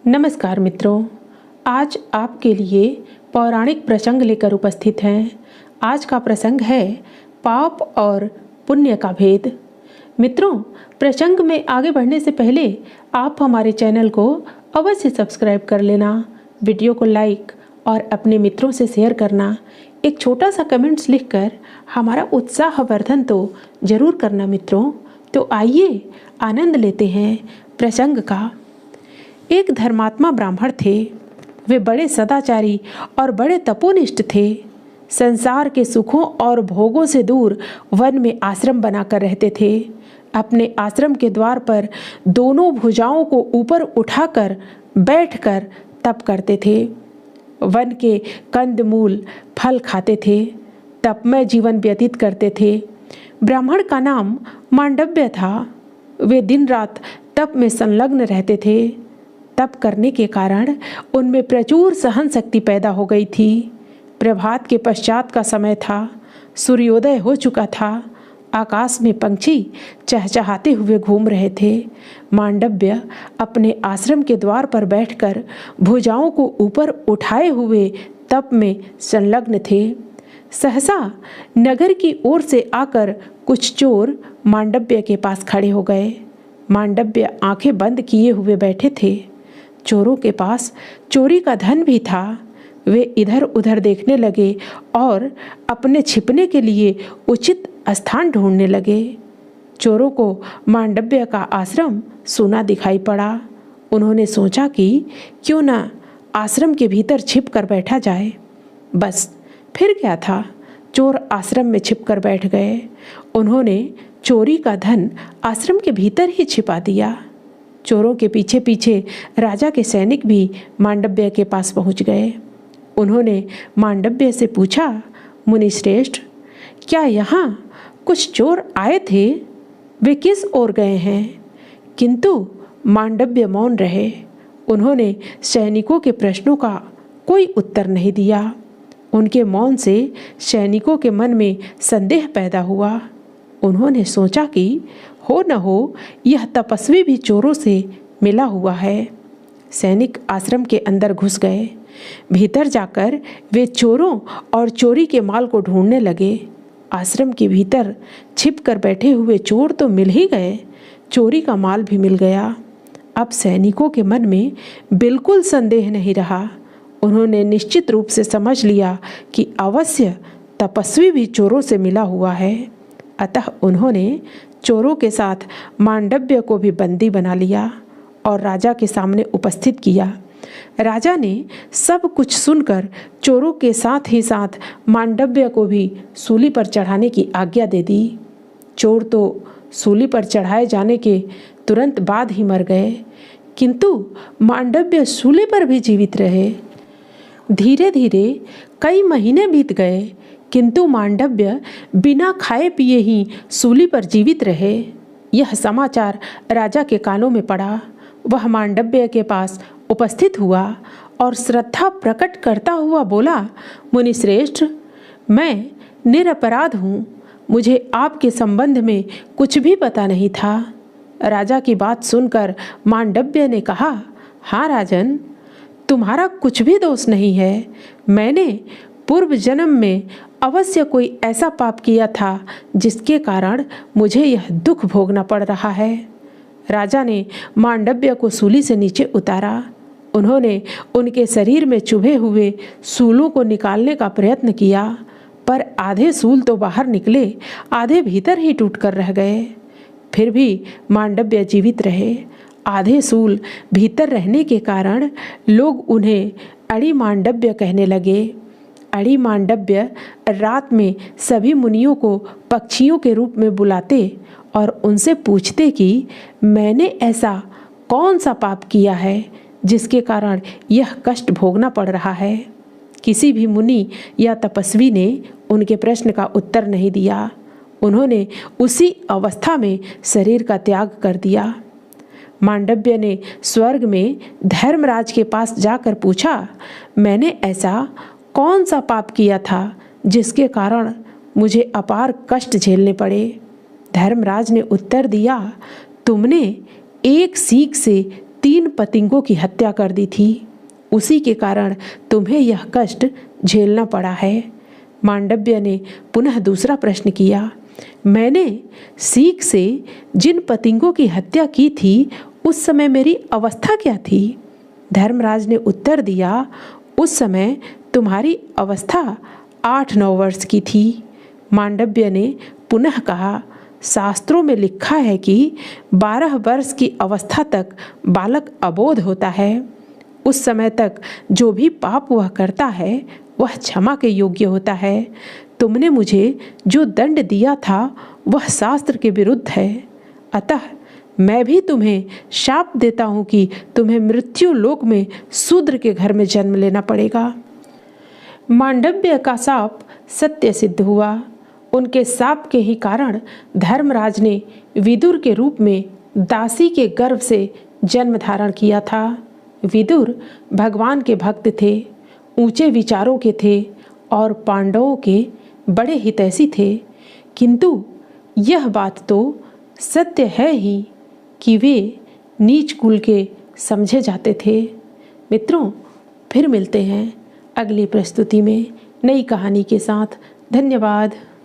नमस्कार मित्रों, आज आपके लिए पौराणिक प्रसंग लेकर उपस्थित हैं। आज का प्रसंग है पाप और पुण्य का भेद। मित्रों, प्रसंग में आगे बढ़ने से पहले आप हमारे चैनल को अवश्य सब्सक्राइब कर लेना, वीडियो को लाइक और अपने मित्रों से शेयर करना, एक छोटा सा कमेंट्स लिखकर हमारा उत्साहवर्धन तो जरूर करना मित्रों। तो आइए आनंद लेते हैं प्रसंग का। एक धर्मात्मा ब्राह्मण थे। वे बड़े सदाचारी और बड़े तपोनिष्ठ थे। संसार के सुखों और भोगों से दूर वन में आश्रम बनाकर रहते थे। अपने आश्रम के द्वार पर दोनों भुजाओं को ऊपर उठाकर बैठकर तप करते थे। वन के कंदमूल फल खाते थे। तपमय जीवन व्यतीत करते थे। ब्राह्मण का नाम मांडव्य था। वे दिन रात तप में संलग्न रहते थे। तप करने के कारण उनमें प्रचुर सहन शक्ति पैदा हो गई थी। प्रभात के पश्चात का समय था। सूर्योदय हो चुका था। आकाश में पंछी चहचहाते हुए घूम रहे थे। मांडव्य अपने आश्रम के द्वार पर बैठकर भुजाओं को ऊपर उठाए हुए तप में संलग्न थे। सहसा नगर की ओर से आकर कुछ चोर मांडव्य के पास खड़े हो गए। मांडव्य आंखें बंद किए हुए बैठे थे। चोरों के पास चोरी का धन भी था। वे इधर उधर देखने लगे और अपने छिपने के लिए उचित स्थान ढूंढने लगे। चोरों को मांडव्य का आश्रम सूना दिखाई पड़ा। उन्होंने सोचा कि क्यों ना आश्रम के भीतर छिप कर बैठा जाए। बस फिर क्या था, चोर आश्रम में छिप कर बैठ गए। उन्होंने चोरी का धन आश्रम के भीतर ही छिपा दिया। चोरों के पीछे पीछे राजा के सैनिक भी मांडव्य के पास पहुंच गए। उन्होंने मांडव्य से पूछा, मुनिश्रेष्ठ, क्या यहाँ कुछ चोर आए थे? वे किस ओर गए हैं? किंतु मांडव्य मौन रहे। उन्होंने सैनिकों के प्रश्नों का कोई उत्तर नहीं दिया। उनके मौन से सैनिकों के मन में संदेह पैदा हुआ। उन्होंने सोचा कि हो न हो यह तपस्वी भी चोरों से मिला हुआ है। सैनिक आश्रम के अंदर घुस गए। भीतर जाकर वे चोरों और चोरी के माल को ढूंढने लगे। आश्रम के भीतर छिपकर बैठे हुए चोर तो मिल ही गए, चोरी का माल भी मिल गया। अब सैनिकों के मन में बिल्कुल संदेह नहीं रहा। उन्होंने निश्चित रूप से समझ लिया कि अवश्य तपस्वी भी चोरों से मिला हुआ है। अतः उन्होंने चोरों के साथ मांडव्य को भी बंदी बना लिया और राजा के सामने उपस्थित किया। राजा ने सब कुछ सुनकर चोरों के साथ ही साथ मांडव्य को भी सूली पर चढ़ाने की आज्ञा दे दी। चोर तो सूली पर चढ़ाए जाने के तुरंत बाद ही मर गए, किंतु मांडव्य सूली पर भी जीवित रहे। धीरे धीरे कई महीने बीत गए, किंतु मांडव्य बिना खाए पिए ही सूली पर जीवित रहे। यह समाचार राजा के कानों में पड़ा। वह मांडव्य के पास उपस्थित हुआ और श्रद्धा प्रकट करता हुआ बोला, मुनिश्रेष्ठ, मैं निरपराध हूँ। मुझे आपके संबंध में कुछ भी पता नहीं था। राजा की बात सुनकर मांडव्य ने कहा, हाँ राजन, तुम्हारा कुछ भी दोष नहीं है। मैंने पूर्व जन्म में अवश्य कोई ऐसा पाप किया था जिसके कारण मुझे यह दुख भोगना पड़ रहा है। राजा ने मांडव्य को सूली से नीचे उतारा। उन्होंने उनके शरीर में चुभे हुए सूलों को निकालने का प्रयत्न किया, पर आधे सूल तो बाहर निकले, आधे भीतर ही टूटकर रह गए। फिर भी मांडव्य जीवित रहे। आधे सूल भीतर रहने के कारण लोग उन्हें अड़ी मांडव्य कहने लगे। अड़ी मांडव्य रात में सभी मुनियों को पक्षियों के रूप में बुलाते और उनसे पूछते कि मैंने ऐसा कौन सा पाप किया है जिसके कारण यह कष्ट भोगना पड़ रहा है। किसी भी मुनि या तपस्वी ने उनके प्रश्न का उत्तर नहीं दिया। उन्होंने उसी अवस्था में शरीर का त्याग कर दिया। मांडव्य ने स्वर्ग में धर्मराज के पास जाकर पूछा, मैंने ऐसा कौन सा पाप किया था जिसके कारण मुझे अपार कष्ट झेलने पड़े। धर्मराज ने उत्तर दिया, तुमने एक सीख से 3 पतिंगों की हत्या कर दी थी। उसी के कारण तुम्हें यह कष्ट झेलना पड़ा है। मांडव्य ने पुनः दूसरा प्रश्न किया। मैंने सीख से जिन पतिंगों की हत्या की थी उस समय मेरी अवस्था क्या थी? धर्मराज ने उत्तर दिया, उस समय तुम्हारी अवस्था 8-9 वर्ष की थी। मांडव्य ने पुनः कहा, शास्त्रों में लिखा है कि 12 वर्ष की अवस्था तक बालक अबोध होता है। उस समय तक जो भी पाप वह करता है वह क्षमा के योग्य होता है। तुमने मुझे जो दंड दिया था वह शास्त्र के विरुद्ध है। अतः मैं भी तुम्हें शाप देता हूँ कि तुम्हें मृत्यु लोक में शूद्र के घर में जन्म लेना पड़ेगा। मांडव्य का शाप सत्य सिद्ध हुआ। उनके शाप के ही कारण धर्मराज ने विदुर के रूप में दासी के गर्भ से जन्म धारण किया था। विदुर भगवान के भक्त थे, ऊंचे विचारों के थे और पांडवों के बड़े हितैषी थे। किंतु यह बात तो सत्य है ही कि वे नीच कुल के समझे जाते थे। मित्रों, फिर मिलते हैं अगली प्रस्तुति में नई कहानी के साथ। धन्यवाद।